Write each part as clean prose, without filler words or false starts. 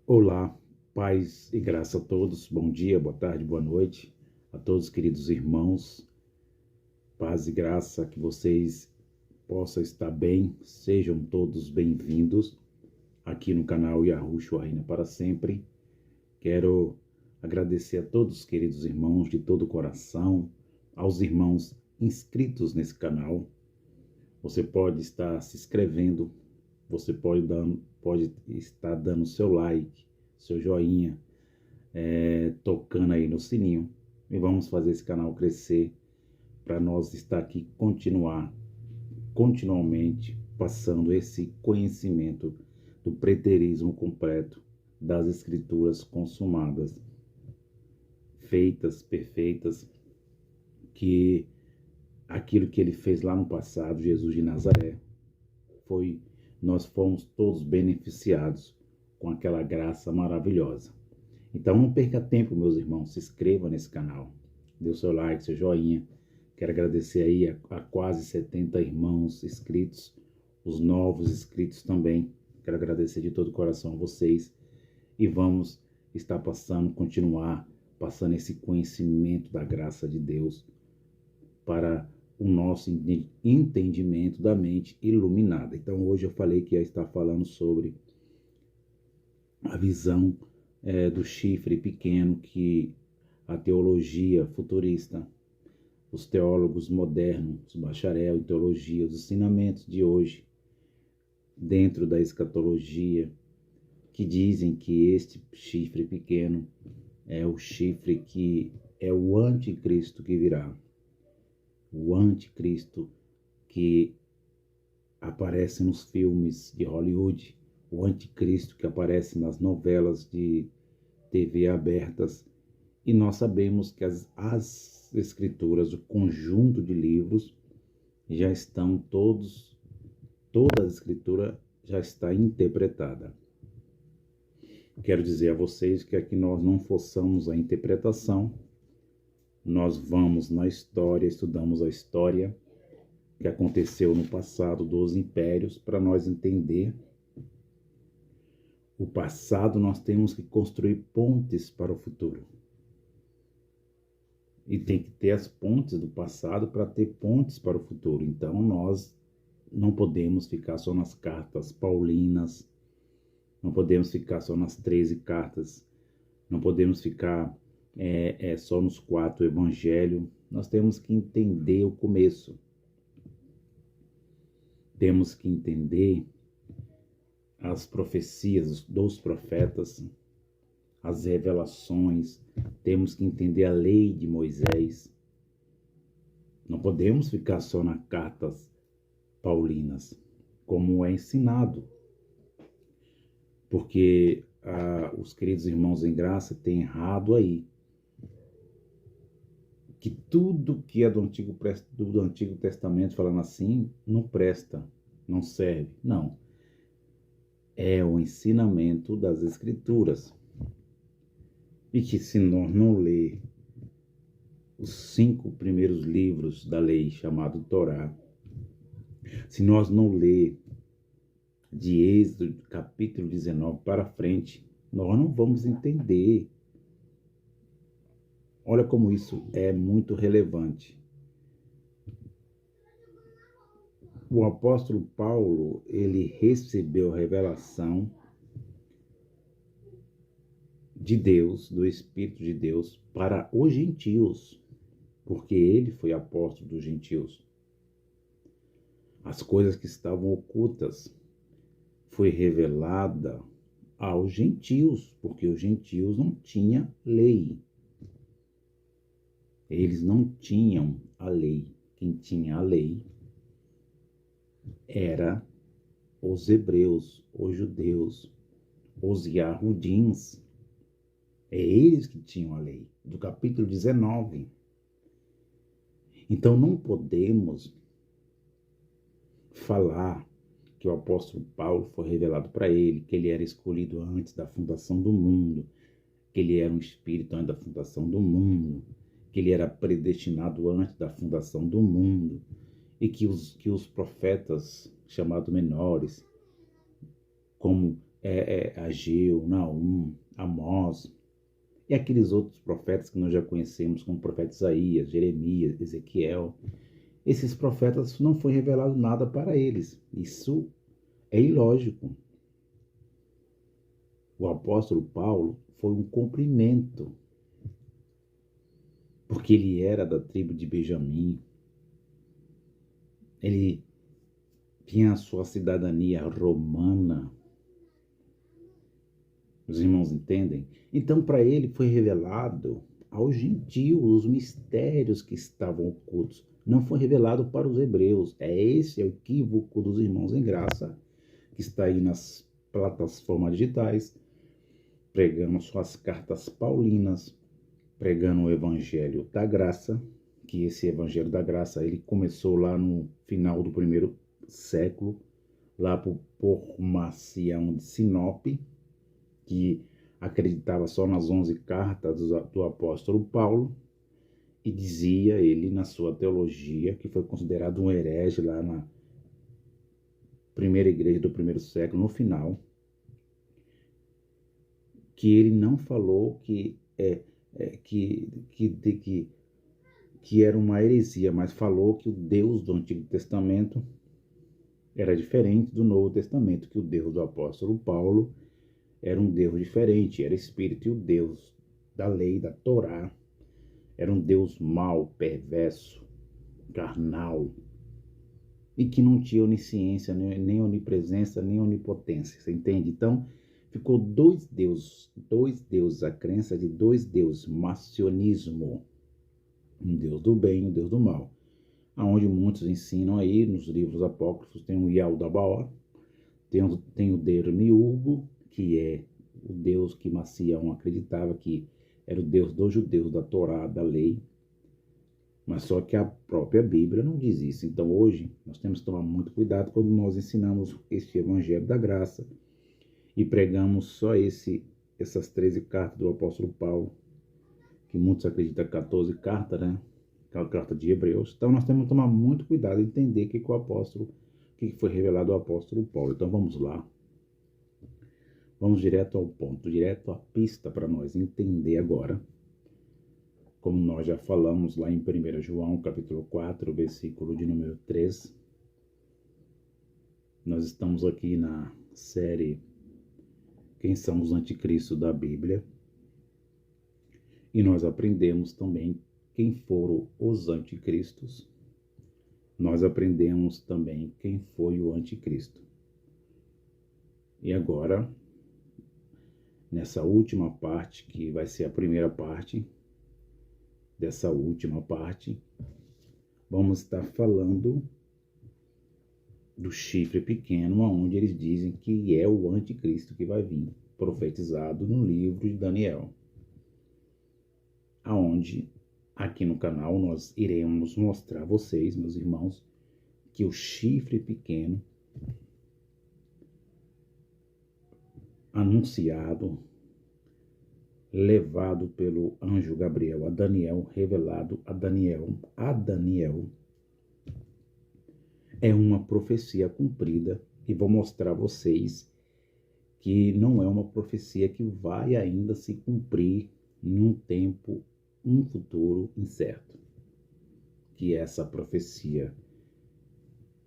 Olá, paz e graça a todos. Bom dia, boa tarde, boa noite a todos, queridos irmãos. Paz e graça, que vocês possam estar bem. Sejam todos bem-vindos aqui no canal Yahushua Reina para Sempre. Quero agradecer a todos, queridos irmãos, de todo o coração, aos irmãos inscritos nesse canal. Você pode estar se inscrevendo, você pode estar dando seu like, seu joinha, tocando aí no sininho. E vamos fazer esse canal crescer para nós estar aqui continuamente passando esse conhecimento do preterismo completo das escrituras consumadas, feitas, perfeitas, que aquilo que ele fez lá no passado, Jesus de Nazaré, nós fomos todos beneficiados com aquela graça maravilhosa. Então não perca tempo, meus irmãos, se inscreva nesse canal, dê o seu like, seu joinha. Quero agradecer aí a quase 70 irmãos inscritos, os novos inscritos também. Quero agradecer de todo o coração a vocês e vamos estar continuar passando esse conhecimento da graça de Deus para o nosso entendimento da mente iluminada. Então hoje eu falei que ia estar falando sobre a visão do chifre pequeno que a teologia futurista, os teólogos modernos, os bacharel em teologia, os ensinamentos de hoje, dentro da escatologia, que dizem que este chifre pequeno é o chifre que é o anticristo que virá. O anticristo que aparece nos filmes de Hollywood, o anticristo que aparece nas novelas de TV abertas. E nós sabemos que as escrituras, o conjunto de livros, já estão toda a escritura já está interpretada. Quero dizer a vocês que aqui nós não forçamos a interpretação, nós vamos na história, estudamos a história que aconteceu no passado dos impérios, para nós entender o passado. Nós temos que construir pontes para o futuro. E tem que ter as pontes do passado para ter pontes para o futuro. Então nós não podemos ficar só nas cartas paulinas, não podemos ficar só nas 13 cartas, não podemos ficar só nos 4 evangelhos. Nós temos que entender o começo. Temos que entender as profecias dos profetas, as revelações. Temos que entender a lei de Moisés. Não podemos ficar só nas cartas paulinas, como é ensinado. Porque os queridos irmãos em graça têm errado aí. Que tudo que é do Antigo Testamento, falando assim, não presta, não serve. Não. É o ensinamento das Escrituras. E que se nós não ler os 5 primeiros livros da lei, chamado Torá, se nós não ler de Êxodo, capítulo 19 para frente, nós não vamos entender. Olha como isso é muito relevante. O apóstolo Paulo, ele recebeu a revelação de Deus, do Espírito de Deus, para os gentios, porque ele foi apóstolo dos gentios. As coisas que estavam ocultas foi revelada aos gentios, porque os gentios não tinham lei. Eles não tinham a lei. Quem tinha a lei era os hebreus, os judeus, os Yahudins. É eles que tinham a lei, do capítulo 19. Então não podemos falar que o apóstolo Paulo foi revelado para ele, que ele era escolhido antes da fundação do mundo, que ele era um espírito antes da fundação do mundo, que ele era predestinado antes da fundação do mundo, e que os profetas chamados menores, como Ageu, Naum, Amós, e aqueles outros profetas que nós já conhecemos, como o profeta Isaías, Jeremias, Ezequiel. Esses profetas não foi revelado nada para eles. Isso é ilógico. O apóstolo Paulo foi um cumprimento, porque ele era da tribo de Benjamim. Ele tinha a sua cidadania romana. Os irmãos entendem? Então, para ele foi revelado aos gentios os mistérios que estavam ocultos. Não foi revelado para os hebreus. Esse é o equívoco dos irmãos em graça, que está aí nas plataformas digitais, pregando suas cartas paulinas, pregando o evangelho da graça, que esse evangelho da graça ele começou lá no final do primeiro século, lá por Marcião de Sinope, que acreditava só nas 11 cartas do apóstolo Paulo, e dizia ele na sua teologia, que foi considerado um herege lá na primeira igreja do primeiro século, no final, que ele não falou que era uma heresia, mas falou que o Deus do Antigo Testamento era diferente do Novo Testamento, que o Deus do apóstolo Paulo era um Deus diferente, era espírito, e o Deus da lei, da Torá, era um Deus mau, perverso, carnal, e que não tinha onisciência, nem onipresença, nem onipotência, você entende? Então, ficou dois deuses, a crença de dois deuses, marcionismo, um Deus do bem e um Deus do mal, aonde muitos ensinam aí, nos livros apócrifos, tem o Yaldabaoth, tem o Demiurgo, que é o Deus que Marcião acreditava que era o Deus dos judeus, da Torá, da lei, mas só que a própria Bíblia não diz isso. Então hoje nós temos que tomar muito cuidado quando nós ensinamos este evangelho da graça e pregamos só essas 13 cartas do apóstolo Paulo, que muitos acreditam 14 cartas, né? Que é a carta de Hebreus. Então nós temos que tomar muito cuidado e entender que o que foi revelado ao apóstolo Paulo. Então vamos lá. Vamos direto ao ponto, direto à pista para nós entender agora. Como nós já falamos lá em 1 João, capítulo 4, versículo de número 3. Nós estamos aqui na série Quem são os anticristos da Bíblia. E nós aprendemos também quem foram os anticristos. Nós aprendemos também quem foi o anticristo. E agora, nessa última parte, que vai ser a primeira parte dessa última parte, vamos estar falando do chifre pequeno, onde eles dizem que é o anticristo que vai vir, profetizado no livro de Daniel. Aonde, aqui no canal, nós iremos mostrar a vocês, meus irmãos, que o chifre pequeno, anunciado, levado pelo anjo Gabriel a Daniel, revelado a Daniel, é uma profecia cumprida, e vou mostrar a vocês que não é uma profecia que vai ainda se cumprir num tempo, um futuro incerto. Que é essa profecia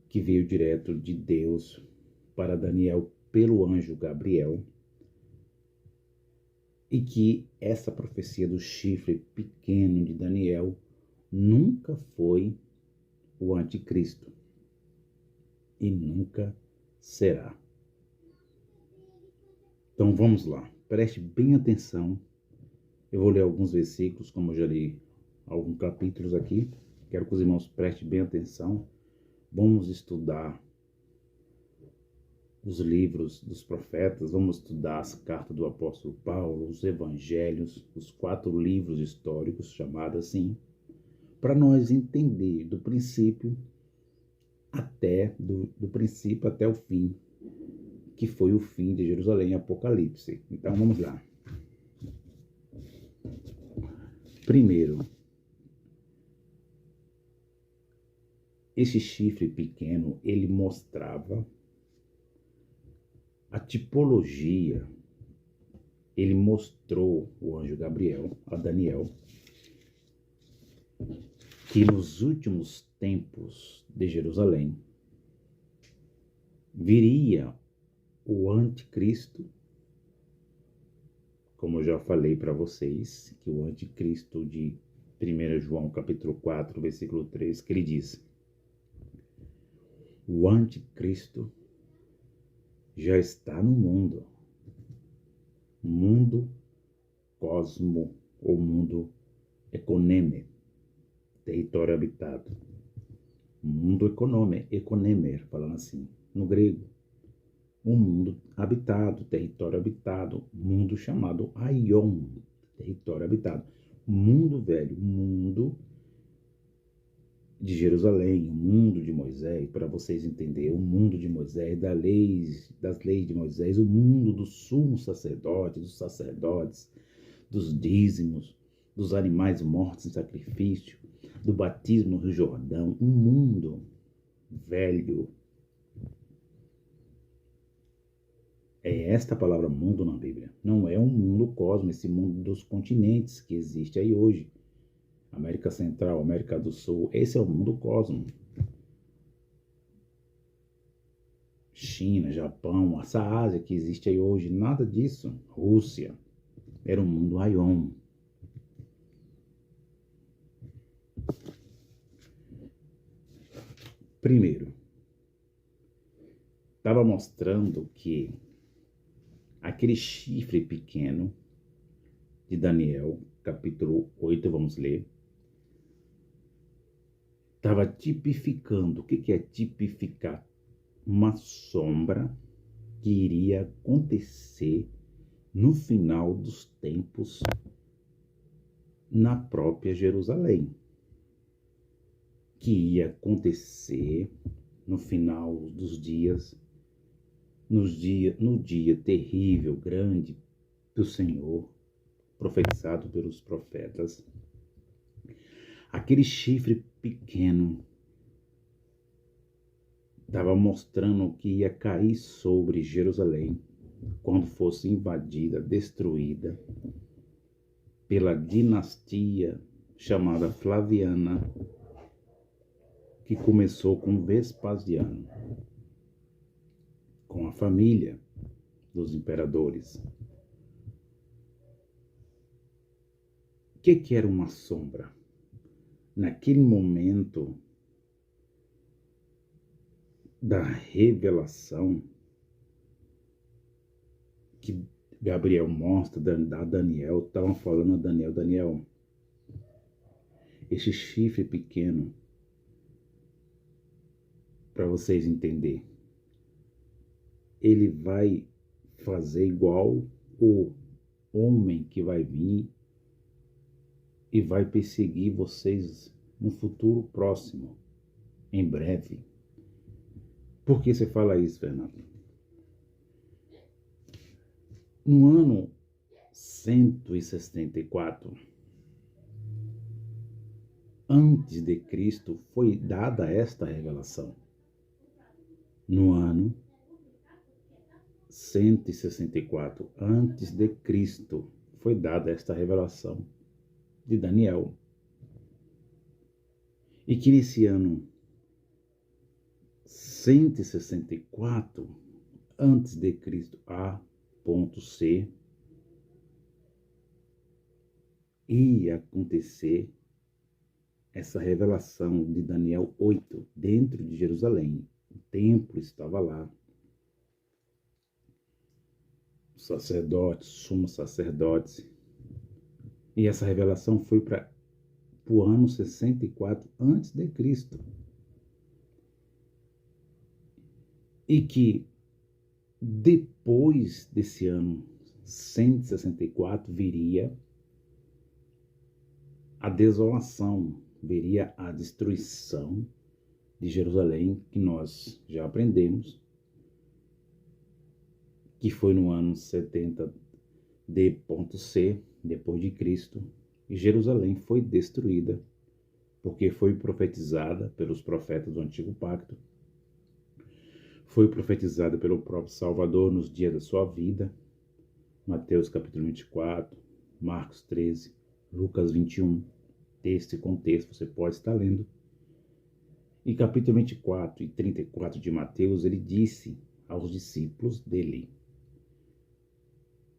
que veio direto de Deus para Daniel pelo anjo Gabriel, e que essa profecia do chifre pequeno de Daniel nunca foi o anticristo e nunca será. Então vamos lá, preste bem atenção. Eu vou ler alguns versículos, como eu já li alguns capítulos aqui. Quero que os irmãos prestem bem atenção. Vamos estudar os livros dos profetas, vamos estudar as cartas do apóstolo Paulo, os evangelhos, os 4 livros históricos, chamados assim, para nós entender do princípio até o fim, que foi o fim de Jerusalém, Apocalipse. Então vamos lá. Primeiro, esse chifre pequeno, ele mostrava a tipologia, ele mostrou, o anjo Gabriel, a Daniel, que nos últimos tempos de Jerusalém viria o anticristo, como eu já falei para vocês, que o anticristo de 1 João capítulo 4, versículo 3, que ele diz: o anticristo já está no mundo. Mundo, cosmo, ou mundo econeme, território habitado. Mundo econemer, falando assim, no grego. Um mundo habitado, território habitado, mundo chamado Aion, território habitado. Mundo velho, mundo de Jerusalém, o mundo de Moisés, para vocês entenderem, o mundo de Moisés, das leis de Moisés, o mundo do sumo sacerdote, dos sacerdotes, dos dízimos, dos animais mortos em sacrifício, do batismo no Rio Jordão, um mundo velho. É esta palavra mundo na Bíblia. Não é um mundo cosmo, esse mundo dos continentes que existe aí hoje. América Central, América do Sul, esse é o mundo cosmo. China, Japão, essa Ásia que existe aí hoje, nada disso. Rússia, era um mundo Aion. Primeiro, estava mostrando que aquele chifre pequeno de Daniel, capítulo 8, vamos ler, estava tipificando. O que é tipificar? Uma sombra que iria acontecer no final dos tempos na própria Jerusalém. Que ia acontecer no final dos dias, no dia terrível, grande do Senhor, profetizado pelos profetas. Aquele chifre pequeno estava mostrando que ia cair sobre Jerusalém quando fosse invadida, destruída pela dinastia chamada Flaviana, que começou com Vespasiano, com a família dos imperadores. O que era uma sombra? Naquele momento da revelação que Gabriel mostra a Daniel, estavam falando a Daniel, esse chifre pequeno, para vocês entenderem, ele vai fazer igual o homem que vai vir e vai perseguir vocês no futuro próximo, em breve. Por que você fala isso, Fernando? No ano 164 antes de Cristo foi dada esta revelação. No ano 164 antes de Cristo foi dada esta revelação de Daniel. E que nesse ano 164 antes de Cristo, A.C, ia acontecer essa revelação de Daniel 8 dentro de Jerusalém. O templo estava lá. Os sacerdotes, sumos sacerdotes. E essa revelação foi para o ano 64 antes de Cristo. E que depois desse ano 164 viria a desolação, viria a destruição de Jerusalém, que nós já aprendemos, que foi no ano 70 D.C, depois de Cristo, e Jerusalém foi destruída, porque foi profetizada pelos profetas do Antigo Pacto, foi profetizada pelo próprio Salvador nos dias da sua vida. Mateus capítulo 24, Marcos 13, Lucas 21, texto e contexto, você pode estar lendo. E capítulo 24 e 34 de Mateus, ele disse aos discípulos dele: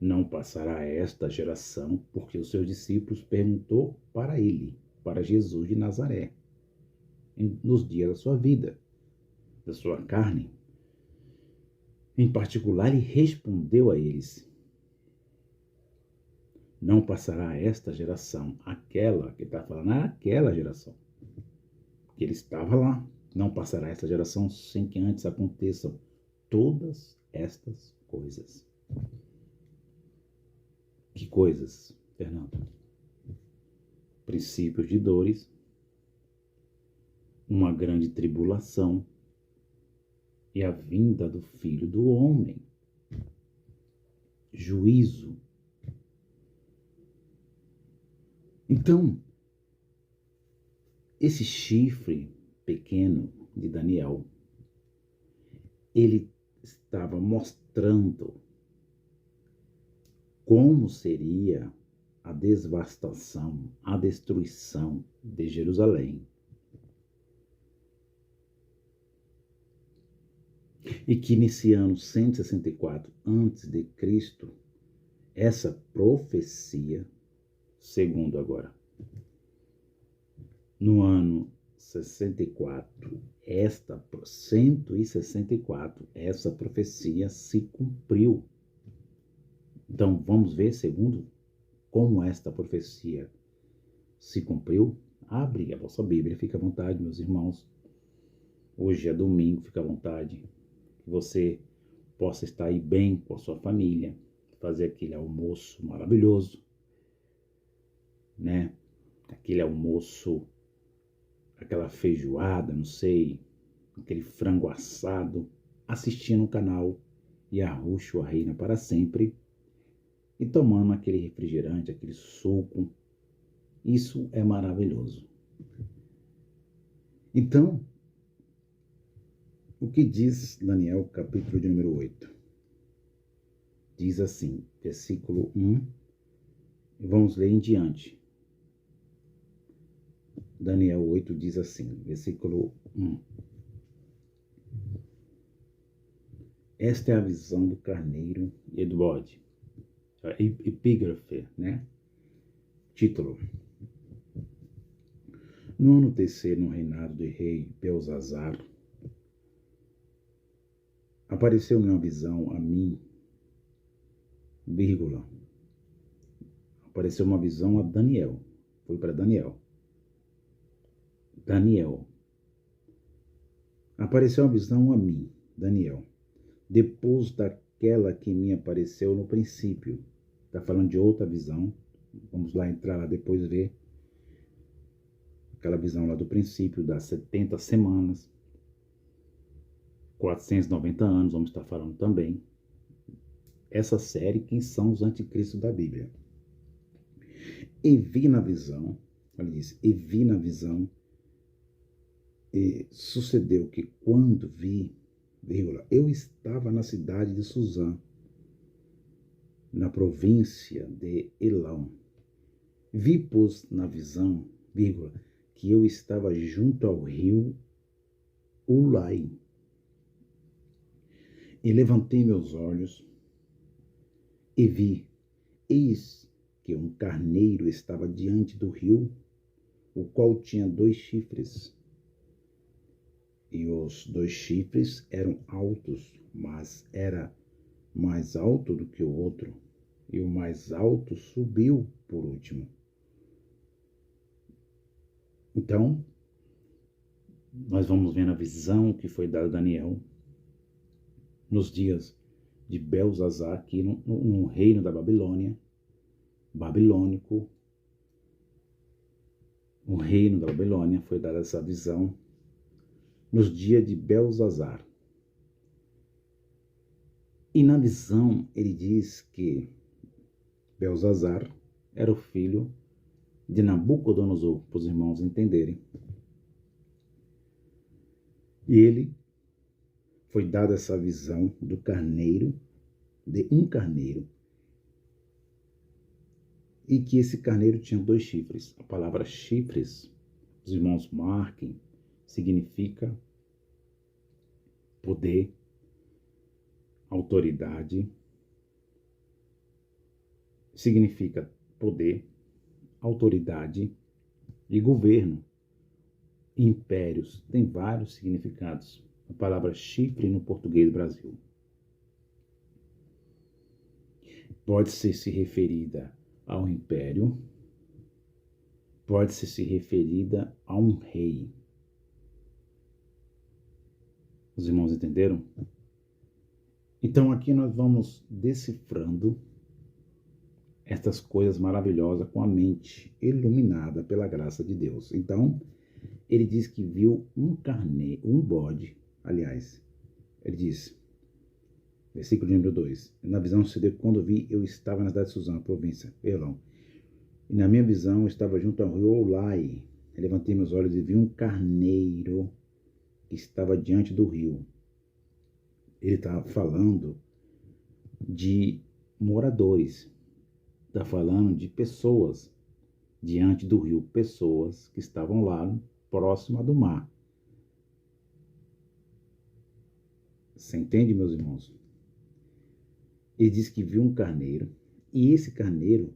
não passará esta geração, porque os seus discípulos perguntou para ele, para Jesus de Nazaré, nos dias da sua vida, da sua carne. Em particular, ele respondeu a eles: não passará esta geração, aquela que está falando, aquela geração, que ele estava lá, não passará esta geração sem que antes aconteçam todas estas coisas. Que coisas, Fernando? Princípios de dores, uma grande tribulação e a vinda do Filho do Homem. Juízo. Então, esse chifre pequeno de Daniel, ele estava mostrando como seria a devastação, a destruição de Jerusalém. E que nesse ano 164 a.C., essa profecia, segundo agora, no ano 164, essa profecia se cumpriu. Então, vamos ver, segundo, como esta profecia se cumpriu. Abre a vossa Bíblia, fica à vontade, meus irmãos. Hoje é domingo, fica à vontade. Que você possa estar aí bem com a sua família, fazer aquele almoço maravilhoso, né? Aquele almoço, aquela feijoada, não sei, aquele frango assado, assistindo o canal Yahushua Reina para Sempre e tomando aquele refrigerante, aquele suco. Isso é maravilhoso. Então, o que diz Daniel, capítulo de número 8? Diz assim, versículo 1, vamos ler em diante. Daniel 8 diz assim, versículo 1. Esta é a visão do carneiro e do bode. Epígrafe, né? Título. No ano terceiro, no reinado do rei Belzazar, apareceu-me uma visão a mim, vírgula. Apareceu uma visão a Daniel. Foi para Daniel. Daniel. Apareceu uma visão a mim, Daniel, depois daquela que me apareceu no princípio. Está falando de outra visão. Vamos lá entrar lá depois ver. Aquela visão lá do princípio, das 70 semanas, 490 anos, vamos estar falando também. Essa série, quem são os anticristos da Bíblia. E vi na visão, olha isso, e vi na visão, e sucedeu que quando vi, vírgula, eu estava na cidade de Suzã, na província de Elão. Vi, pois, na visão, vírgula, que eu estava junto ao rio Ulai. E levantei meus olhos e vi, eis que um carneiro estava diante do rio, o qual tinha 2 chifres. E os 2 chifres eram altos, mas era mais alto do que o outro, e o mais alto subiu por último. Então, nós vamos ver a visão que foi dada a Daniel nos dias de Belzazar, aqui no reino da Babilônia, babilônico. O reino da Babilônia foi dada essa visão nos dias de Belzazar. E na visão ele diz que Belzazar era o filho de Nabucodonosor, para os irmãos entenderem. E ele foi dada essa visão do carneiro, de um carneiro, e que esse carneiro tinha 2 chifres. A palavra chifres, os irmãos marquem, significa poder, autoridade, significa poder, autoridade e governo. Impérios tem vários significados. A palavra chifre no português do Brasil pode ser se referida a um império, pode ser se referida a um rei. Os irmãos entenderam? Então aqui nós vamos decifrando estas coisas maravilhosas com a mente iluminada pela graça de Deus. Então, ele diz que viu um carneiro, um bode, aliás, ele diz, versículo número 2, na visão sucedeu que quando vi, eu estava na cidade de Suzã, província, Elão, e na minha visão eu estava junto ao rio Olai. Levantei meus olhos e vi um carneiro que estava diante do rio. Ele está falando de moradores, está falando de pessoas diante do rio, pessoas que estavam lá próxima do mar. Você entende, meus irmãos? Ele diz que viu um carneiro, e esse carneiro,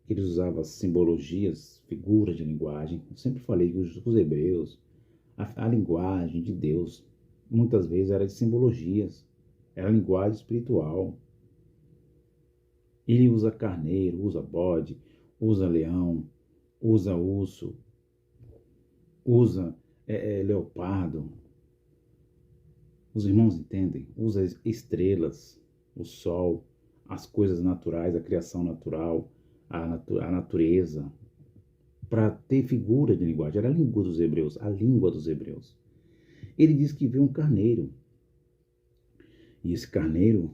que eles usavam simbologias, figuras de linguagem. Eu sempre falei que os hebreus, a linguagem de Deus, muitas vezes era de simbologias, era linguagem espiritual. Ele usa carneiro, usa bode, usa leão, usa urso, usa leopardo. Os irmãos entendem? Usa estrelas, o sol, as coisas naturais, a criação natural, a natureza, para ter figura de linguagem. Era a língua dos hebreus, a língua dos hebreus. Ele diz que viu um carneiro. E esse carneiro,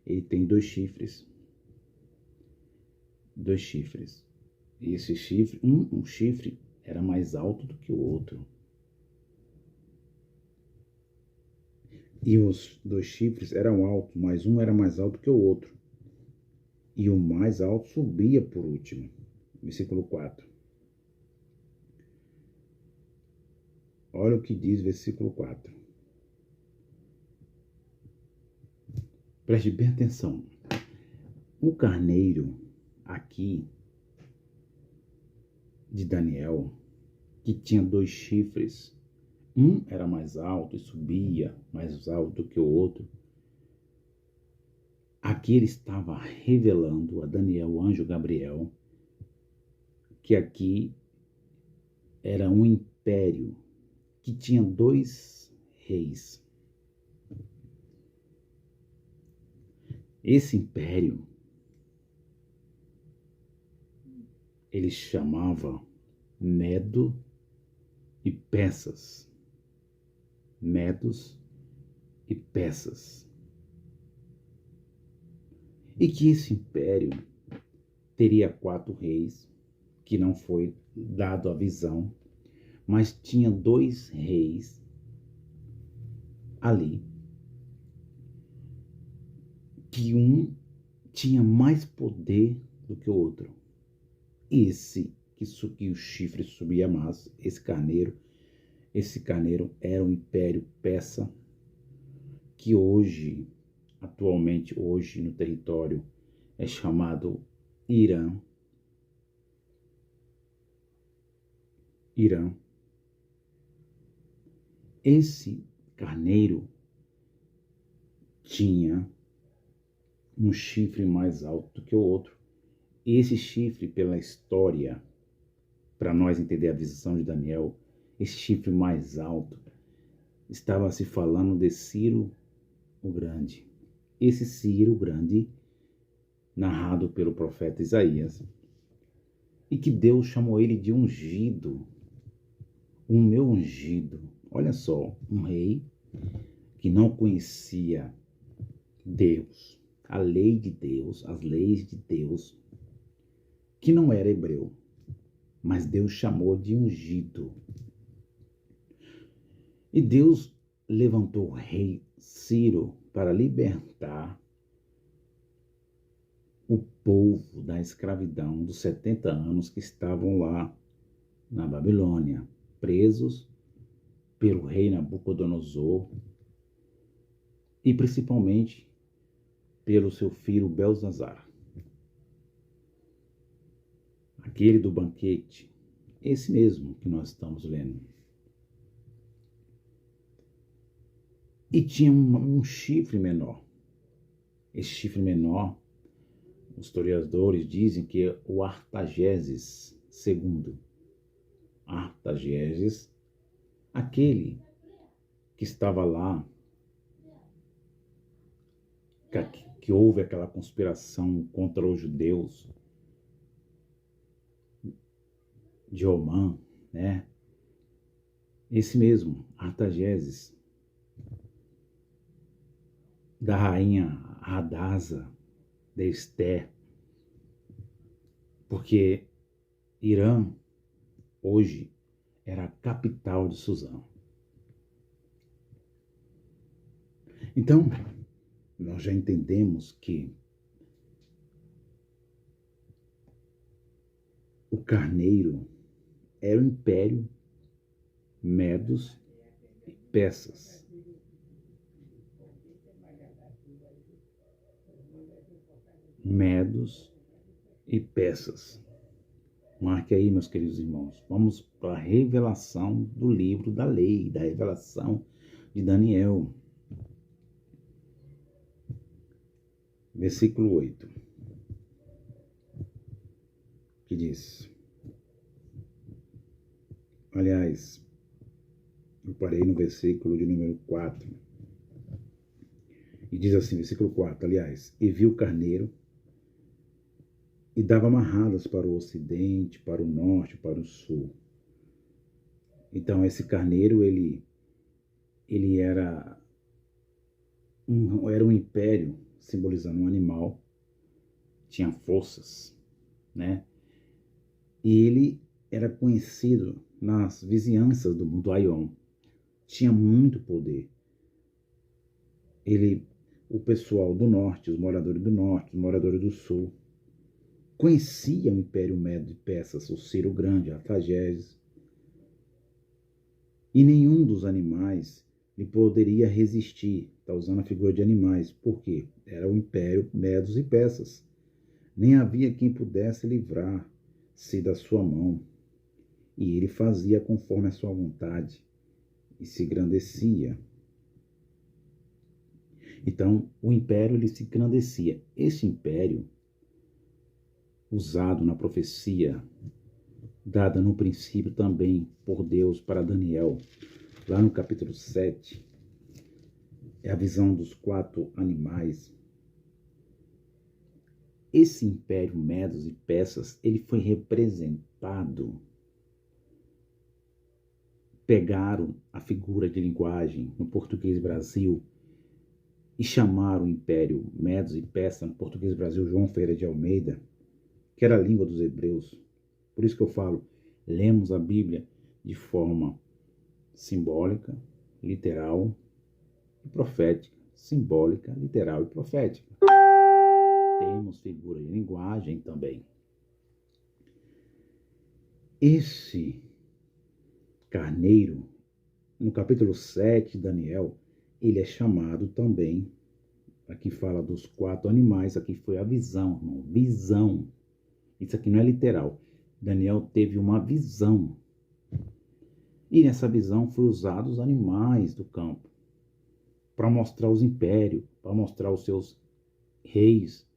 ele tem 2 chifres. 2 chifres. E esse chifre, um chifre era mais alto do que o outro. E os 2 chifres eram altos, mas um era mais alto que o outro. E o mais alto subia por último. Versículo 4. Olha o que diz versículo 4. Preste bem atenção. O carneiro aqui de Daniel, que tinha 2 chifres, um era mais alto e subia mais alto do que o outro. Aqui ele estava revelando a Daniel, o anjo Gabriel, que aqui era um império que tinha 2 reis. Esse império, ele chamava Medo e Persas. Medos e Persas. E que esse império teria 4 reis, que não foi dado a visão, mas tinha 2 reis ali, que um tinha mais poder do que o outro. Esse que o chifre subia mais, esse carneiro era o Império Persa, que atualmente no território é chamado Irã. Esse carneiro tinha um chifre mais alto do que o outro. Esse chifre, pela história, para nós entender a visão de Daniel, esse chifre mais alto, estava se falando de Ciro o Grande. Esse Ciro Grande, narrado pelo profeta Isaías, e que Deus chamou ele de ungido, o meu ungido. Olha só, um rei que não conhecia Deus, a lei de Deus, as leis de Deus, que não era hebreu, mas Deus chamou de ungido. E Deus levantou Ciro para libertar o povo da escravidão dos 70 anos que estavam lá na Babilônia, presos pelo rei Nabucodonosor e principalmente pelo seu filho Belzazar. Aquele do banquete, esse mesmo que nós estamos lendo. E tinha um chifre menor. Esse chifre menor, os historiadores dizem que é o Artaxerxes II. Artaxerxes, aquele que estava lá, que houve aquela conspiração contra os judeus de Romã, né? Esse mesmo, Artaxerxes, da rainha Hadasa, de Esté, porque Irã, hoje, era a capital de Suzã. Então, nós já entendemos que o carneiro era o império Medos e Persas. Medos e Persas. Marque aí, meus queridos irmãos. Vamos para a revelação do livro da lei, da revelação de Daniel. Versículo 8. Que diz... Aliás, eu parei no versículo de número 4. E diz assim, versículo 4, aliás, e viu o carneiro e dava amarradas para o ocidente, para o norte, para o sul. Então, esse carneiro, ele era um império, simbolizando um animal, tinha forças, né? E ele era conhecido nas vizinhanças do mundo Aion, tinha muito poder. O pessoal do norte, os moradores do norte, os moradores do sul, conhecia o Império Medo de Persas, o Ciro Grande, Artaxerxes, e nenhum dos animais lhe poderia resistir. Está usando a figura de animais, porque era o Império Medos e Persas. Nem havia quem pudesse livrar-se da sua mão. E ele fazia conforme a sua vontade e se engrandecia. Então, o império ele se engrandecia. Esse império, usado na profecia, dada no princípio também por Deus para Daniel, lá no capítulo 7, é a visão dos 4 animais. Esse império Medos e Persas, ele foi representado. Pegaram a figura de linguagem no português Brasil e chamaram o Império Medos e Persas, no português Brasil, João Ferreira de Almeida, que era a língua dos hebreus. Por isso que eu falo, lemos a Bíblia de forma simbólica, literal e profética. Simbólica, literal e profética. Temos figura de linguagem também. Esse carneiro, no capítulo 7 de Daniel, ele é chamado também, aqui fala dos 4 animais, aqui foi a visão, irmão, visão. Isso aqui não é literal. Daniel teve uma visão. E nessa visão foi usado os animais do campo para mostrar os impérios, para mostrar os seus reis,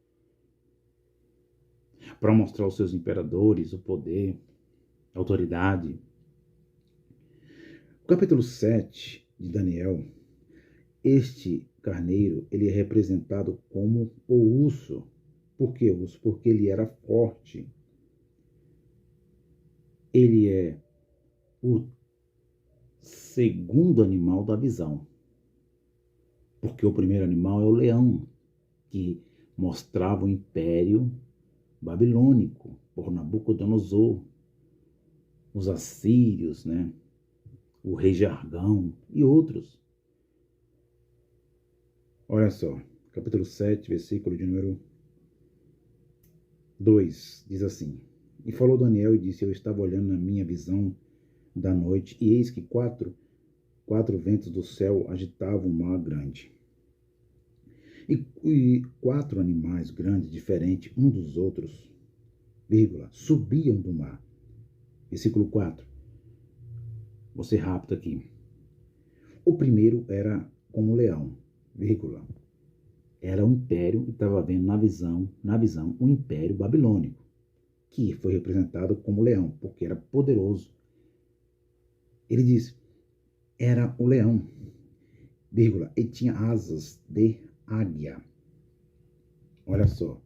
para mostrar os seus imperadores, o poder, a autoridade. O capítulo 7 de Daniel, este carneiro, ele é representado como o urso. Por que urso? Porque ele era forte. Ele é o segundo animal da visão. Porque o primeiro animal é o leão, que mostrava o império babilônico por Nabucodonosor, os assírios, né? O rei Jargão e outros. Olha só, capítulo 7, versículo de número 2, diz assim: E falou Daniel e disse: Eu estava olhando na minha visão da noite, e eis que quatro ventos do céu agitavam o mar grande. E quatro animais grandes, diferentes um dos outros, subiam do mar. Versículo 4. Vou ser rápido aqui. O primeiro era como leão, era o império, e estava vendo na visão, o império babilônico, que foi representado como leão, porque era poderoso. Ele diz, era o leão, e tinha asas de águia. Olha só,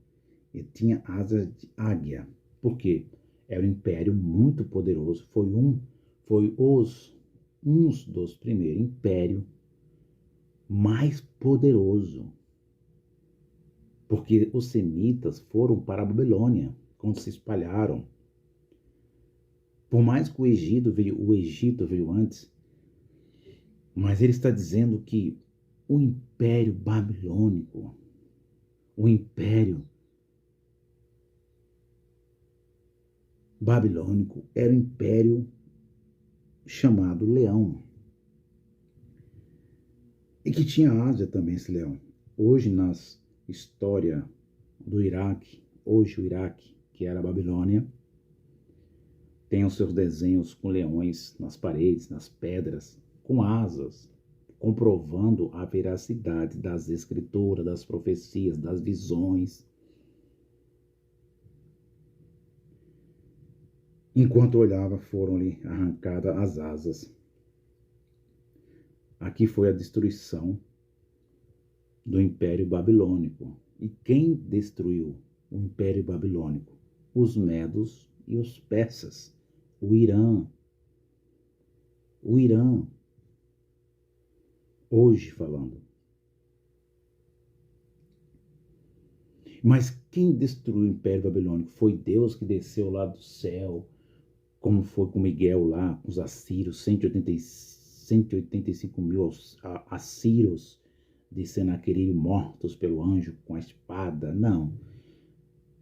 ele tinha asas de águia. Por quê? Era um império muito poderoso, foi um dos primeiros impérios mais poderoso, porque os semitas foram para a Babilônia, quando se espalharam. Por mais que o Egito veio antes, mas ele está dizendo que o império babilônico, o império babilônico era um império chamado Leão, e que tinha Ásia também, esse leão. Hoje, nas história do Iraque, hoje o Iraque, que era a Babilônia, tem os seus desenhos com leões nas paredes, nas pedras, com asas, comprovando a veracidade das escrituras, das profecias, das visões. Enquanto olhava, foram-lhe arrancadas as asas. Aqui foi a destruição do Império Babilônico. E quem destruiu o Império Babilônico? Os medos e os persas. O Irã. Hoje falando. Mas quem destruiu o Império Babilônico? Foi Deus que desceu lá do céu, como foi com Miguel lá, com os assírios, 185 mil assírios de Senaqueribe mortos pelo anjo com a espada. Não.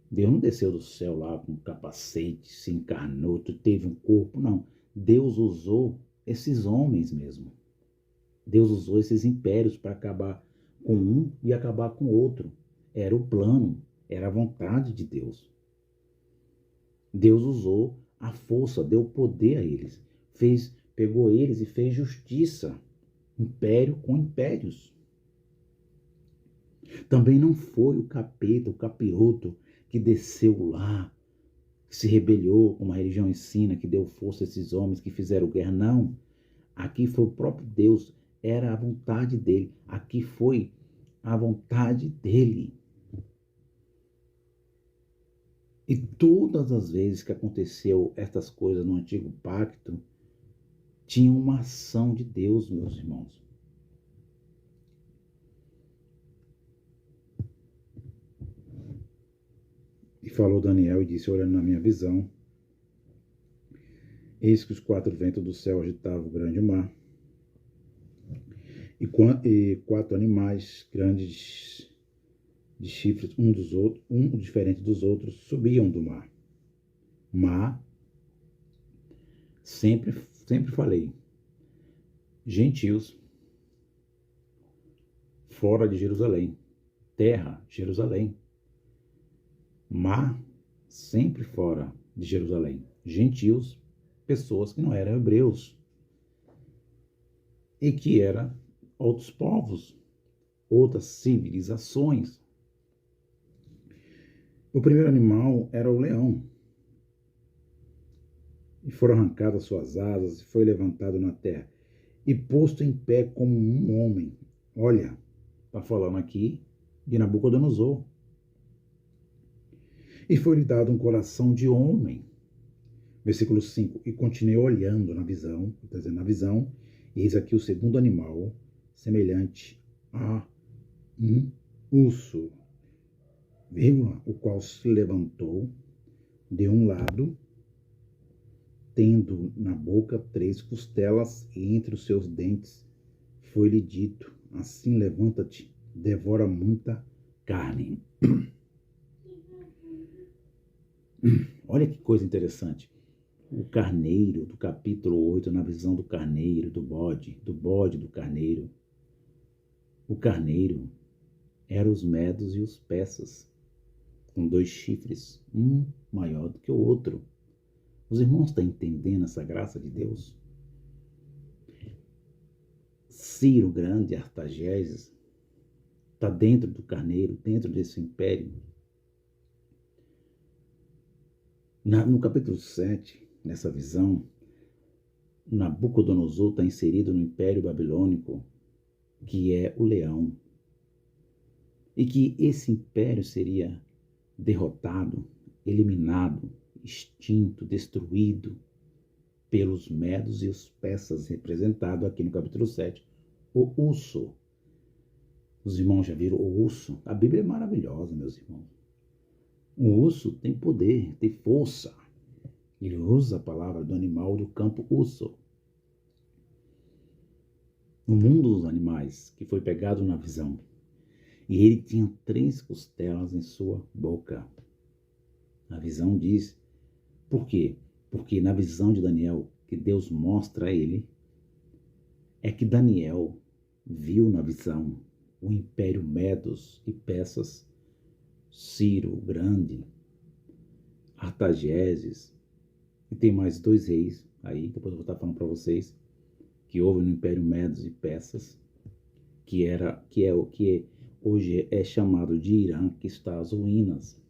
Deus não desceu do céu lá com um capacete, se encarnou, teve um corpo. Não. Deus usou esses homens mesmo. Deus usou esses impérios para acabar com um e acabar com o outro. Era o plano, era a vontade de Deus. Deus usou a força, deu poder a eles. Pegou eles e fez justiça. Império com impérios. Também não foi o capeta, o capiroto, que desceu lá, que se rebelou, como a religião ensina, que deu força a esses homens que fizeram guerra. Não. Aqui foi o próprio Deus, era a vontade dele. Aqui foi a vontade dele. E todas as vezes que aconteceu estas coisas no Antigo Pacto, tinha uma ação de Deus, meus irmãos. E falou Daniel e disse, olhando na minha visão, eis que os quatro ventos do céu agitavam o grande mar, e quatro animais grandes de chifres, um diferente dos outros, subiam do mar. Mar, sempre falei, gentios, fora de Jerusalém, terra, Jerusalém. Mar, sempre fora de Jerusalém. Gentios, pessoas que não eram hebreus. E que eram outros povos, outras civilizações. O primeiro animal era o leão. E foram arrancadas suas asas, e foi levantado na terra, e posto em pé como um homem. Olha, está falando aqui de Nabucodonosor. E foi-lhe dado um coração de homem. Versículo 5. E continuei olhando na visão, está dizendo na visão, e eis aqui o segundo animal, semelhante a um urso, o qual se levantou de um lado, tendo na boca 3 costelas, e entre os seus dentes foi-lhe dito, assim levanta-te devora muita carne. Olha que coisa interessante. O carneiro, do capítulo 8, na visão do carneiro, do bode do carneiro. O carneiro era os medos e os persas, com 2 chifres, um maior do que o outro. Os irmãos estão entendendo essa graça de Deus? Ciro Grande, Artaxerxes, está dentro do carneiro, dentro desse império. No capítulo 7, nessa visão, Nabucodonosor está inserido no Império Babilônico, que é o leão. E que esse império seria derrotado, eliminado, extinto, destruído pelos medos e os persas, representado aqui no capítulo 7, o urso. Os irmãos já viram o urso? A Bíblia é maravilhosa, meus irmãos. O urso tem poder, tem força. Ele usa a palavra do animal do campo urso. No mundo dos animais, que foi pegado na visão. E ele tinha 3 costelas em sua boca. A visão diz, por quê? Porque na visão de Daniel, que Deus mostra a ele, é que Daniel viu na visão o império Medos e Persas, Ciro Grande, Artaxerxes, e tem mais 2 reis aí, depois eu vou estar falando para vocês, que houve no império Medos e Persas, que hoje é chamado de Irã, que está às ruínas.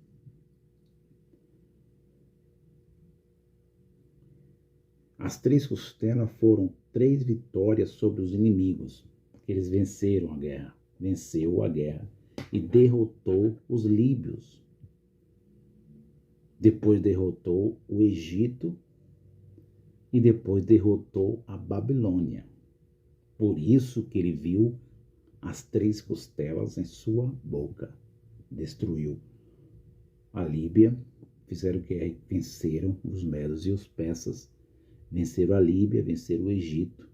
As 3 costelas foram 3 vitórias sobre os inimigos. Eles venceram a guerra, venceu a guerra e derrotou os líbios. Depois derrotou o Egito e depois derrotou a Babilônia. Por isso que ele viu as 3 costelas em sua boca. Destruiu a Líbia, fizeram o que? Venceram os medos e os persas. Venceram a Líbia, venceram o Egito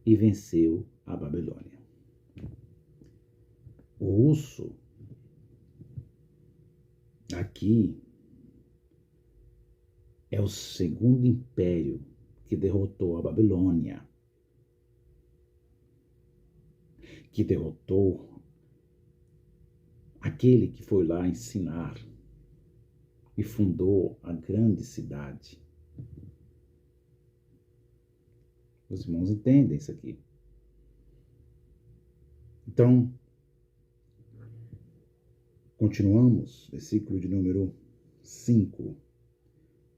e venceu a Babilônia. O urso, aqui, é o 2º império que derrotou a Babilônia, que derrotou aquele que foi lá ensinar e fundou a grande cidade. Os irmãos entendem isso aqui. Então, continuamos, versículo de número 5.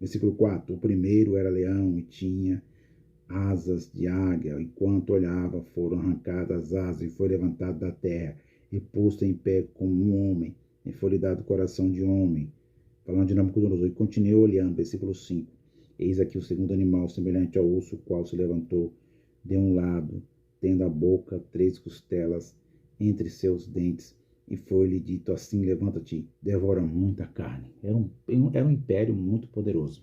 Versículo 4. O primeiro era leão e tinha asas de águia. Enquanto olhava, foram arrancadas as asas e foi levantado da terra e posto em pé como um homem. E foi-lhe dado o coração de homem. Falando de Nabucodonosor. E continuou olhando. Versículo 5. Eis aqui o 2º animal, semelhante ao urso, o qual se levantou de um lado, tendo a boca 3 costelas entre seus dentes. E foi-lhe dito assim: levanta-te, devora muita carne. Era um império muito poderoso.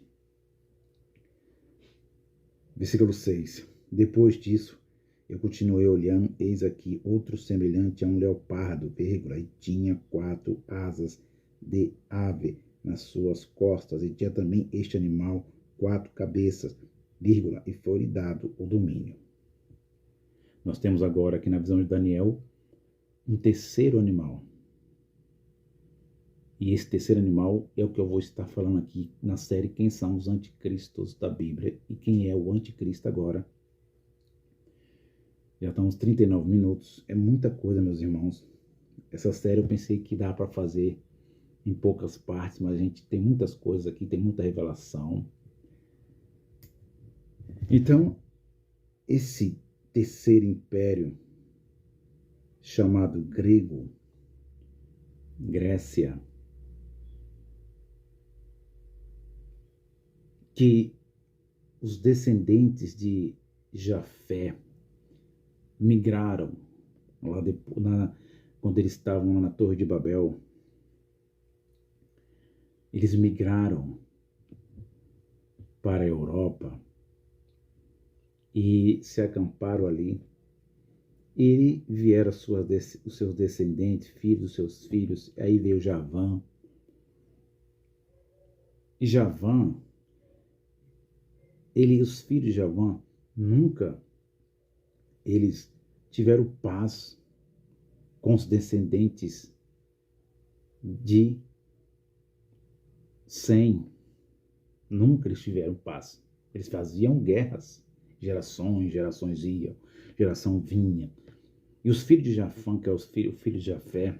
Versículo 6. Depois disso, eu continuei olhando, eis aqui outro semelhante a um leopardo, e tinha 4 asas de ave nas suas costas, e tinha também este animal 4 cabeças, e foi-lhe dado o domínio. Nós temos agora aqui na visão de Daniel um 3º animal. E esse 3º animal é o que eu vou estar falando aqui na série Quem são os anticristos da Bíblia e quem é o anticristo agora. Já estamos 39 minutos, é muita coisa, meus irmãos. Essa série eu pensei que dá para fazer em poucas partes, mas a gente tem muitas coisas aqui, tem muita revelação. Então, esse 3º império, chamado grego, Grécia, que os descendentes de Jafé migraram lá quando eles estavam na Torre de Babel. Eles migraram para a Europa e se acamparam ali. Ele vieram os seus descendentes, filhos dos seus filhos, aí veio Javã. E Javã, os filhos de Javã, nunca eles tiveram paz com os descendentes de Sem. Nunca eles tiveram paz. Eles faziam guerras. Gerações iam, geração vinha. E os filhos de Jafã, que é o filho de Jafé,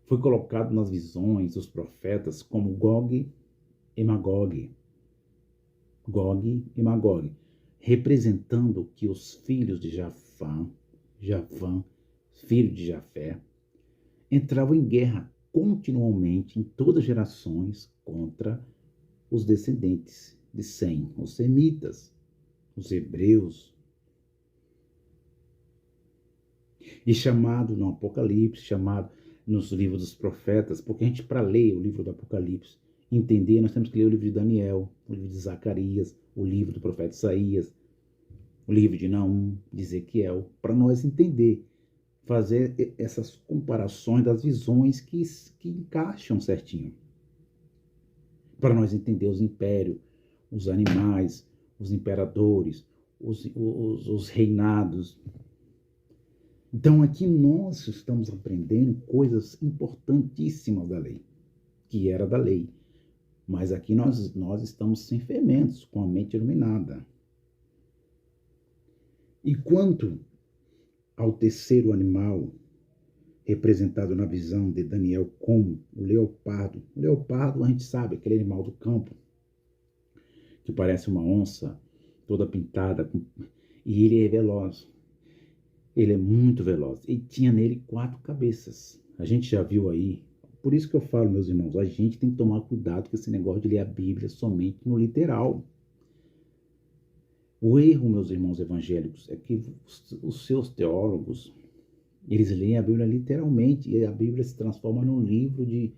foi colocado nas visões dos profetas como Gog e Magog. Gog e Magog, representando que os filhos de Javã, filho de Jafé, entravam em guerra continuamente em todas as gerações contra os descendentes de Sem, os semitas, os hebreus. E chamado no Apocalipse, chamado nos livros dos profetas, porque a gente, para ler o livro do Apocalipse, entender, nós temos que ler o livro de Daniel, o livro de Zacarias, o livro do profeta Isaías, o livro de Naum, de Ezequiel, para nós entender, fazer essas comparações das visões que encaixam certinho. Para nós entender os impérios, os animais, os imperadores, os reinados. Então aqui nós estamos aprendendo coisas importantíssimas da lei, que era da lei. Mas aqui nós estamos sem fermentos, com a mente iluminada. E quanto ao terceiro animal, representado na visão de Daniel como o leopardo. O leopardo, a gente sabe, aquele animal do campo, que parece uma onça, toda pintada, e ele é veloz. Ele é muito veloz. E tinha nele 4 cabeças. A gente já viu aí. Por isso que eu falo, meus irmãos, a gente tem que tomar cuidado com esse negócio de ler a Bíblia somente no literal. O erro, meus irmãos evangélicos, é que os seus teólogos, eles leem a Bíblia literalmente, e a Bíblia se transforma num livro de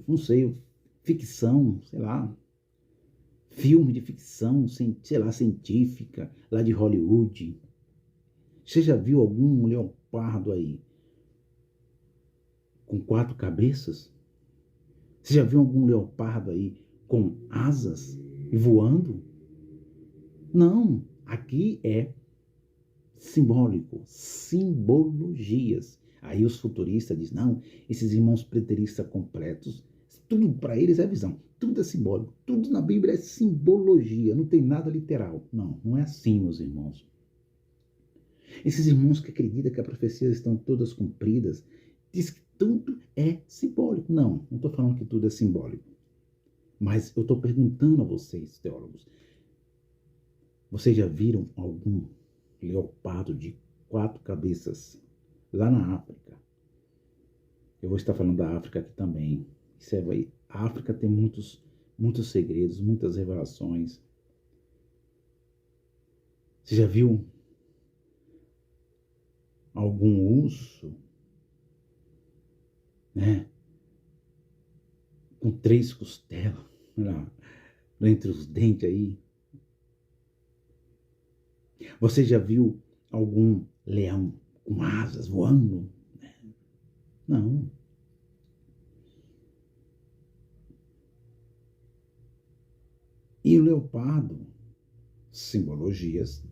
não sei, ficção, sei lá, filme de ficção, sei lá, científica, lá de Hollywood. Você já viu algum leopardo aí com 4 cabeças? Você já viu algum leopardo aí com asas e voando? Não, aqui é simbólico, simbologias. Aí os futuristas dizem, não, esses irmãos preteristas completos, tudo para eles é visão, tudo é simbólico, tudo na Bíblia é simbologia, não tem nada literal. Não, não é assim, meus irmãos. Esses irmãos que acreditam que as profecias estão todas cumpridas, diz que tudo é simbólico. Não estou falando que tudo é simbólico. Mas eu estou perguntando a vocês, teólogos, vocês já viram algum leopardo de 4 cabeças lá na África? Eu vou estar falando da África aqui também. A África tem muitos segredos, muitas revelações. Você já viu algum urso, né, com 3 costelas entre os dentes aí? Você já viu algum leão com asas voando? Não. E o leopardo, simbologias,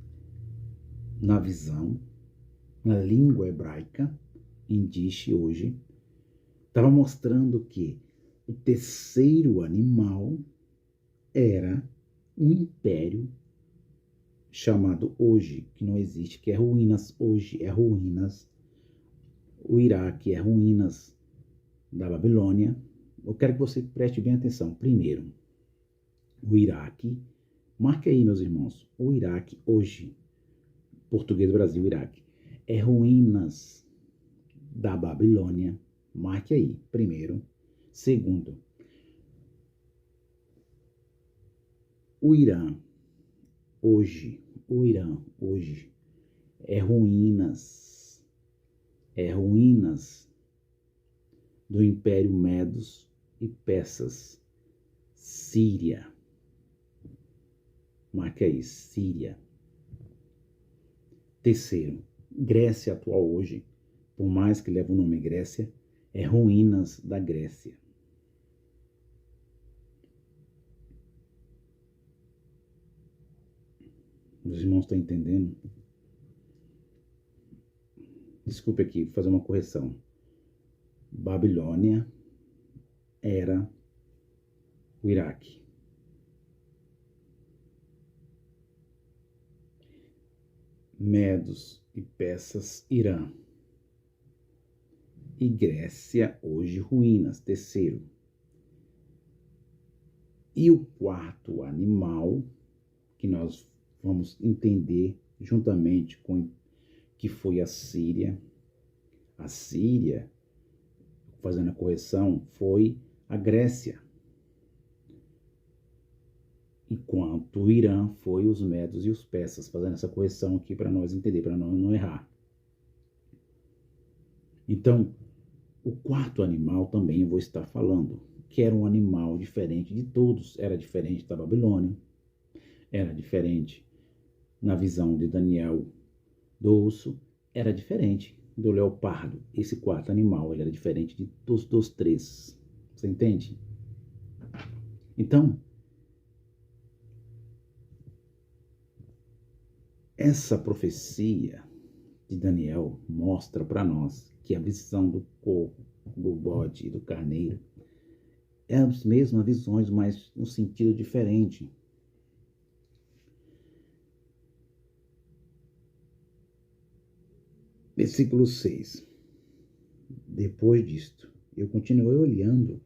na visão, na língua hebraica, indiche hoje, estava mostrando que o terceiro animal era um império chamado hoje, que não existe, que é ruínas, hoje é ruínas. O Iraque é ruínas da Babilônia. Eu quero que você preste bem atenção. Primeiro, o Iraque, marque aí, meus irmãos, o Iraque hoje, português do Brasil, Iraque, é ruínas da Babilônia. Marque aí, primeiro. Segundo, o Irã hoje é ruínas do Império Medos e Persas. Síria, marca aí, Síria. Terceiro, Grécia atual hoje, por mais que leve o nome Grécia, é ruínas da Grécia. Os irmãos estão entendendo? Desculpe aqui, vou fazer uma correção. Babilônia era o Iraque. Medos e Persas, Irã. E Grécia, hoje ruínas, terceiro. E o quarto animal, que nós vamos entender juntamente com que foi a Síria. A Síria, fazendo a correção, foi a Grécia. Enquanto o Irã foi os Medos e os Persas, fazendo essa correção aqui para nós entender, para nós não errar. Então, o quarto animal também eu vou estar falando, que era um animal diferente de todos, era diferente da Babilônia, era diferente na visão de Daniel do urso, era diferente do leopardo. Esse quarto animal ele era diferente dos três. Você entende? Então, essa profecia de Daniel mostra para nós que a visão do corpo, do bode e do carneiro é as mesmas visões, mas no sentido diferente. Versículo 6. Depois disto, eu continuei olhando,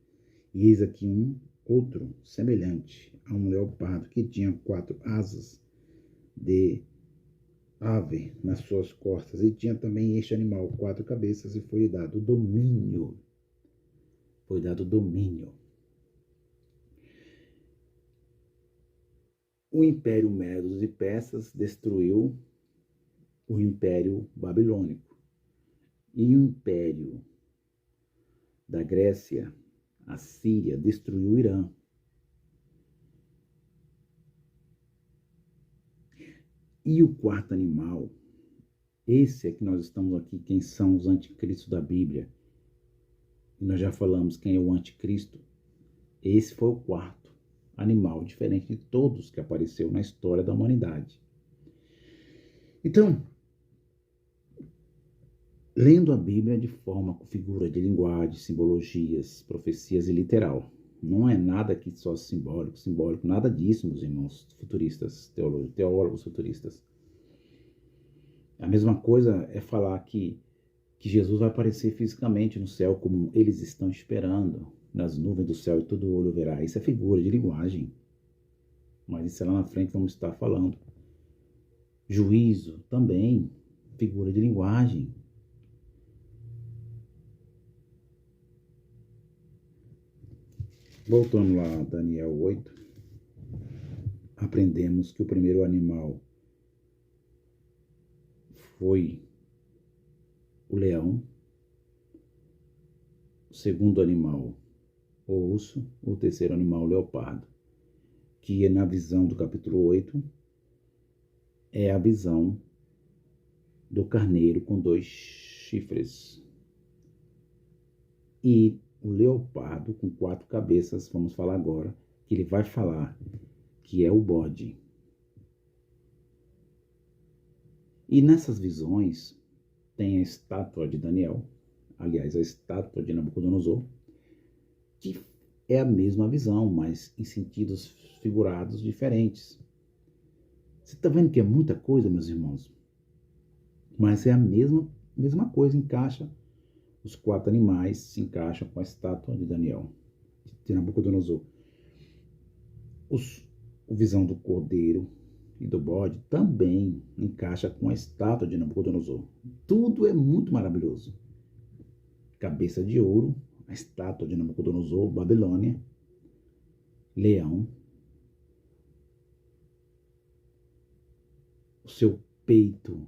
e eis aqui um outro, semelhante a um leopardo, que tinha 4 asas de ave nas suas costas, e tinha também este animal 4 cabeças, e foi dado domínio. Foi dado domínio. O Império Medos e Persas destruiu o Império Babilônico. E o Império da Grécia, a Síria, destruiu o Irã. E o quarto animal, esse é que nós estamos aqui, quem são os anticristos da Bíblia. E nós já falamos quem é o anticristo. Esse foi o quarto animal, diferente de todos que apareceu na história da humanidade. Então, lendo a Bíblia de forma com figura de linguagem, simbologias, profecias e literal. Não é nada aqui só simbólico, nada disso, meus irmãos futuristas, teólogos futuristas. A mesma coisa é falar que Jesus vai aparecer fisicamente no céu, como eles estão esperando, nas nuvens do céu, e todo olho verá. Isso é figura de linguagem. Mas isso é lá na frente vamos estar falando. Juízo também, figura de linguagem. Voltando lá a Daniel 8, aprendemos que o primeiro animal foi o leão, o segundo animal o urso, o terceiro animal o leopardo, que na visão do capítulo 8 é a visão do carneiro com 2 chifres. E o leopardo com 4 cabeças, vamos falar agora, que ele vai falar que é o bode. E nessas visões tem a estátua de Daniel, aliás, a estátua de Nabucodonosor, que é a mesma visão, mas em sentidos figurados diferentes. Você está vendo que é muita coisa, meus irmãos? Mas é a mesma coisa, encaixa. Os 4 animais se encaixam com a estátua de Daniel, de Nabucodonosor. A visão do cordeiro e do bode também encaixa com a estátua de Nabucodonosor. Tudo é muito maravilhoso. Cabeça de ouro, a estátua de Nabucodonosor, Babilônia, leão, o seu peito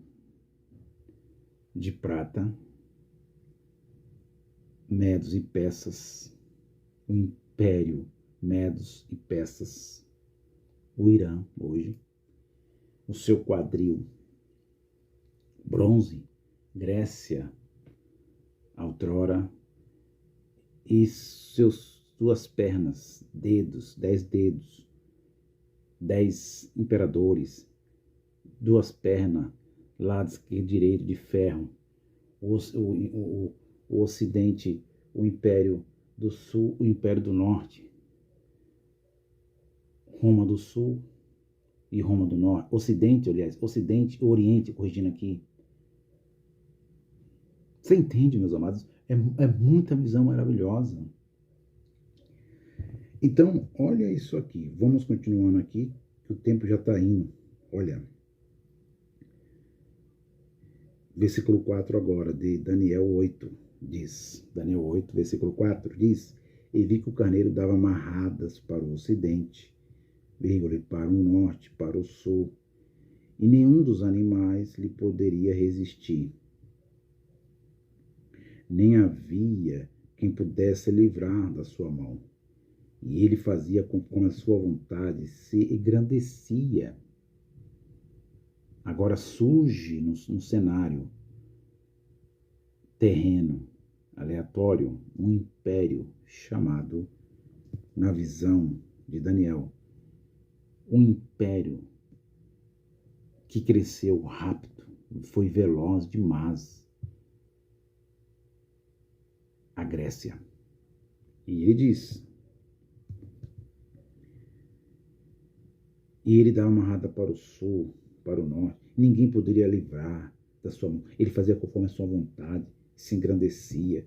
de prata, Medos e Persas, o Império Medos e Persas, o Irã hoje, o seu quadril bronze, Grécia, outrora, e suas pernas, dedos, 10 dedos, 10 imperadores, 2 pernas, lado esquerdo e direito de ferro, o Ocidente, o Império do Sul, o Império do Norte, Roma do Sul e Roma do Norte, Ocidente, aliás, Ocidente e Oriente, corrigindo aqui. Você entende, meus amados? É muita visão maravilhosa. Então, olha isso aqui. Vamos continuando aqui, que o tempo já está indo. Olha. Versículo 4 agora, de Daniel 8, diz. Daniel 8, versículo 4, diz: E vi que o carneiro dava amarradas para o ocidente, vírgula, para o norte, para o sul, e nenhum dos animais lhe poderia resistir. Nem havia quem pudesse livrar da sua mão. E ele fazia conforme a sua vontade, se engrandecia. Agora surge no cenário terreno, aleatório, um império chamado, na visão de Daniel, um império que cresceu rápido, foi veloz demais. A Grécia. E ele diz: E ele dava amarrada para o sul, para o norte. Ninguém poderia livrar da sua mão. Ele fazia conforme a sua vontade, se engrandecia.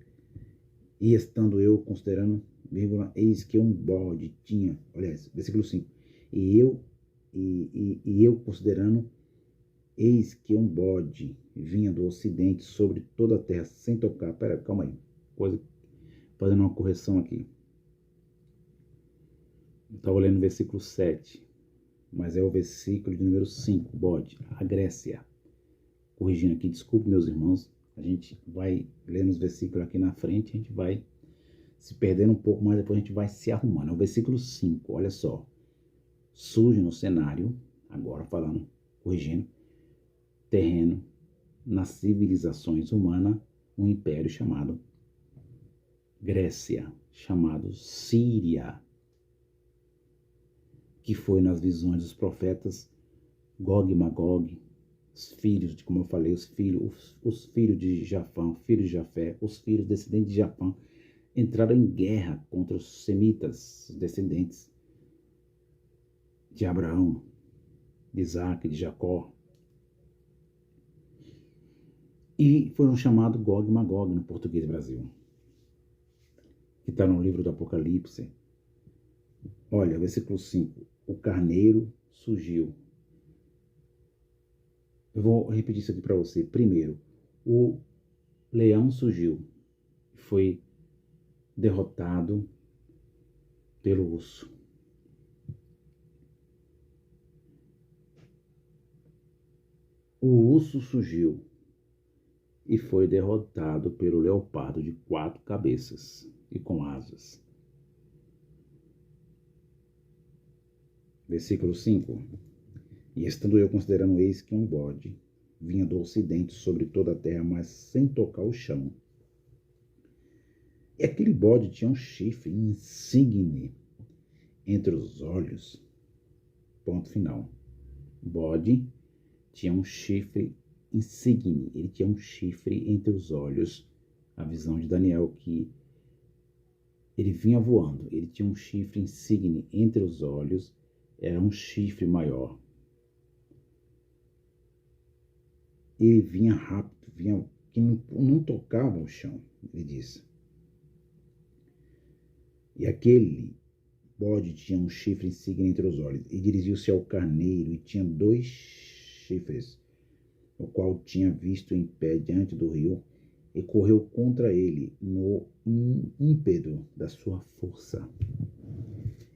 E estando eu considerando, vírgula, eis que um bode tinha, olha isso, versículo 5. E eu considerando, eis que um bode vinha do ocidente sobre toda a terra, sem tocar. Pera, calma aí. Fazendo uma correção aqui. Estava lendo o versículo 7. Mas é o versículo de número 5, bode, a Grécia. Corrigindo aqui, desculpe, meus irmãos, a gente vai lendo os versículos aqui na frente, a gente vai se perdendo um pouco, mas depois a gente vai se arrumando. É o versículo 5, olha só. Surge no cenário, agora falando, corrigindo, terreno, nas civilizações humanas, um império chamado Grécia, chamado Síria, que foi nas visões dos profetas Gog e Magog, os filhos, como eu falei, os filhos de Jafã, filhos de Jafé, os filhos descendentes de Jafã, entraram em guerra contra os semitas, os descendentes de Abraão, de Isaac, de Jacó. E foram chamados Gog e Magog no português do Brasil, que está no livro do Apocalipse. Olha, versículo 5. O carneiro surgiu. Eu vou repetir isso aqui para você. Primeiro, o leão surgiu. Foi derrotado pelo urso. O urso surgiu e foi derrotado pelo leopardo de 4 cabeças e com asas. Versículo 5. E estando eu considerando, eis que um bode vinha do ocidente sobre toda a terra, mas sem tocar o chão. E aquele bode tinha um chifre insigne entre os olhos. Ponto final. O bode tinha um chifre insigne, ele tinha um chifre entre os olhos. A visão de Daniel, que ele vinha voando, ele tinha um chifre insigne entre os olhos, era um chifre maior. Ele vinha rápido, vinha que não tocava o chão, ele disse. E aquele bode tinha um chifre insigne entre os olhos, e dirigiu-se ao carneiro, e tinha 2 chifres, o qual tinha visto em pé diante do rio, e correu contra ele no ímpeto da sua força.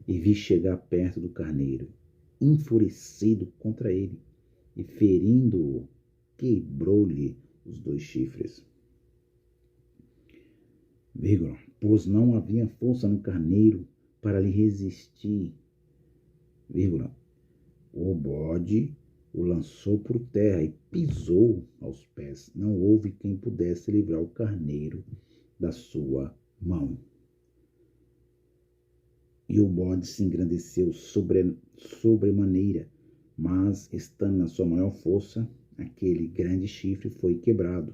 E vi chegar perto do carneiro, enfurecido contra ele, e ferindo-o, quebrou-lhe os 2 chifres. Vírgula, pois não havia força no carneiro para lhe resistir. Vírgula, o bode o lançou por terra e pisou aos pés. Não houve quem pudesse livrar o carneiro da sua mão. E o bode se engrandeceu sobremaneira, mas, estando na sua maior força, aquele grande chifre foi quebrado,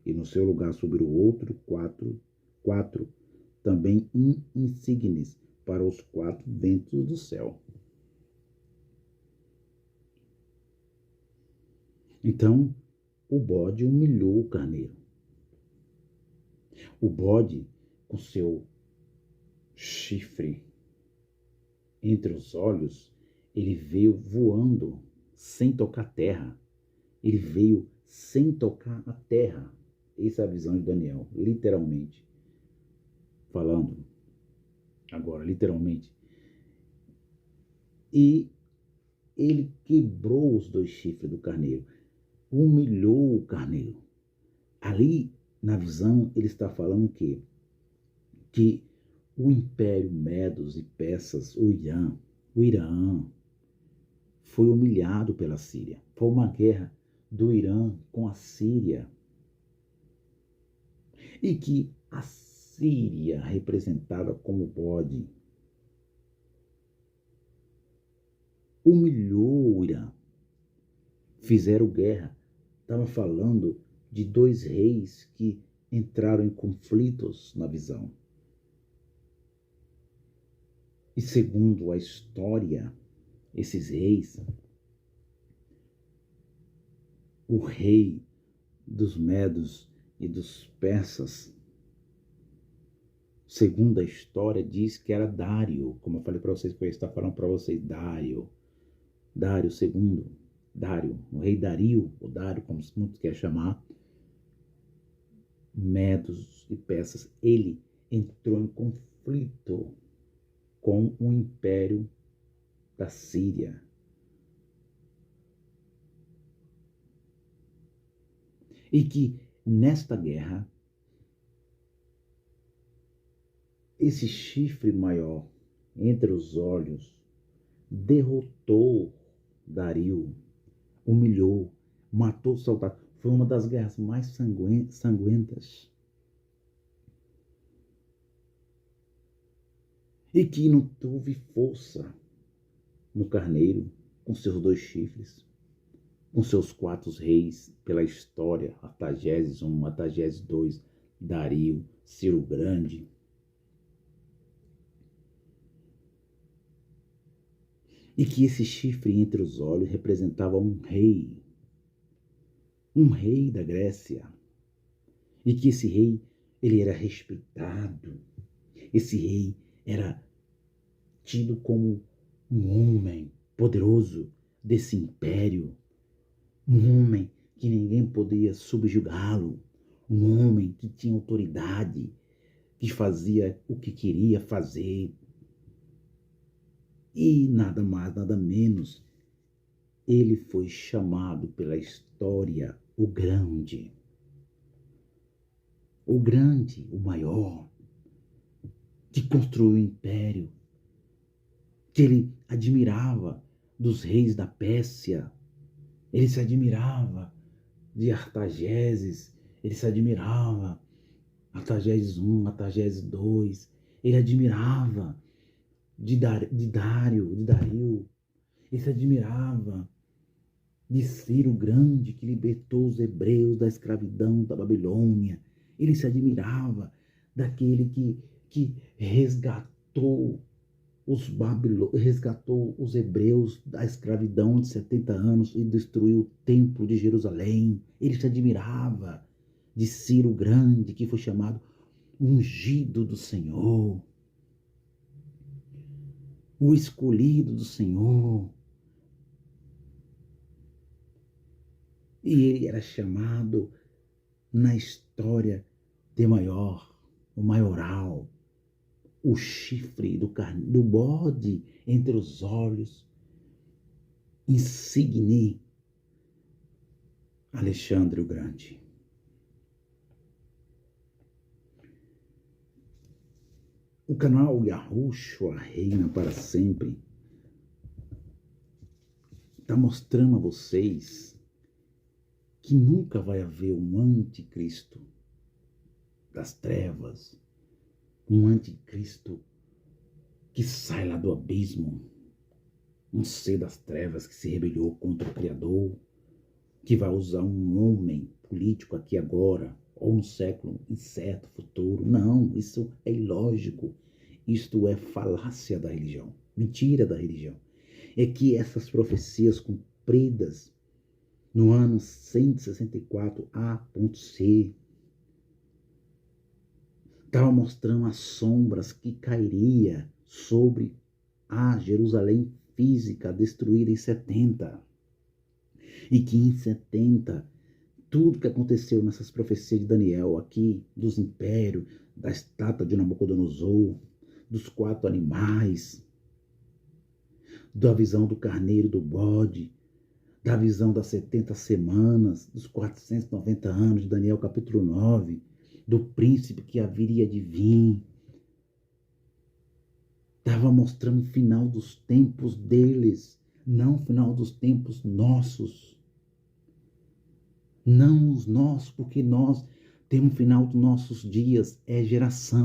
e no seu lugar subiram quatro, também insignes para os 4 ventos do céu. Então, o bode humilhou o carneiro. O bode, com seu chifre entre os olhos, ele veio voando sem tocar a terra. Ele veio sem tocar a terra. Essa é a visão de Daniel, literalmente falando. Agora, literalmente. E ele quebrou os 2 chifres do carneiro, humilhou o carneiro. Ali, na visão, ele está falando que o Império Medos e Persas, o Irã, foi humilhado pela Síria. Foi uma guerra do Irã com a Síria. E que a Síria, representada como bode, humilhou o Irã. Fizeram guerra. Estava falando de 2 reis que entraram em conflitos na visão. E segundo a história, esses reis, o rei dos Medos e dos Persas, segundo a história, diz que era Dário, como eu falei para vocês, que eu estou falando para vocês, Dário II, o rei Dario, ou Dário, como muitos querem chamar, Medos e Persas, ele entrou em conflito com o império da Síria. E que nesta guerra, esse chifre maior entre os olhos derrotou Dario, humilhou, matou os soldados. Foi uma das guerras mais sanguentas. E que não teve força no carneiro, com seus 2 chifres, com seus 4 reis, pela história, Artaxerxes I, Artaxerxes II, Dario, Ciro Grande. E que esse chifre entre os olhos representava um rei da Grécia. E que esse rei, ele era respeitado. Esse rei era tido como um homem poderoso desse império, um homem que ninguém podia subjugá-lo, um homem que tinha autoridade, que fazia o que queria fazer. E nada mais, nada menos, ele foi chamado pela história o grande, o maior, que construiu o império, que ele admirava dos reis da Pérsia, ele se admirava de Artaxerxes, ele se admirava Artaxerxes I, Artaxerxes II, ele admirava de Dario, ele se admirava de Ciro Grande, que libertou os hebreus da escravidão da Babilônia, ele se admirava daquele que resgatou os hebreus da escravidão de 70 anos e destruiu o templo de Jerusalém. Ele se admirava de Ciro Grande, que foi chamado ungido do Senhor, o escolhido do Senhor. E ele era chamado na história de o maioral, o chifre do bode entre os olhos, insigne Alexandre o Grande. O canal Yahushua reina para sempre. está mostrando a vocês que nunca vai haver um anticristo das trevas, um anticristo que sai lá do abismo, um ser das trevas que se rebelou contra o Criador, que vai usar um homem político aqui agora, ou um século incerto, futuro. Não, isso é ilógico. Isto é falácia da religião, mentira da religião. É que essas profecias cumpridas no ano 164 A.C. estava mostrando as sombras que cairia sobre a Jerusalém física destruída em 70. E que em 70, tudo que aconteceu nessas profecias de Daniel aqui, dos impérios, da estátua de Nabucodonosor, dos 4 animais, da visão do carneiro, do bode, da visão das 70 semanas, dos 490 anos de Daniel capítulo 9, do príncipe que haveria de vir. Estava mostrando o final dos tempos deles, não o final dos tempos nossos. Não os nossos, porque nós temos o final dos nossos dias, é geração.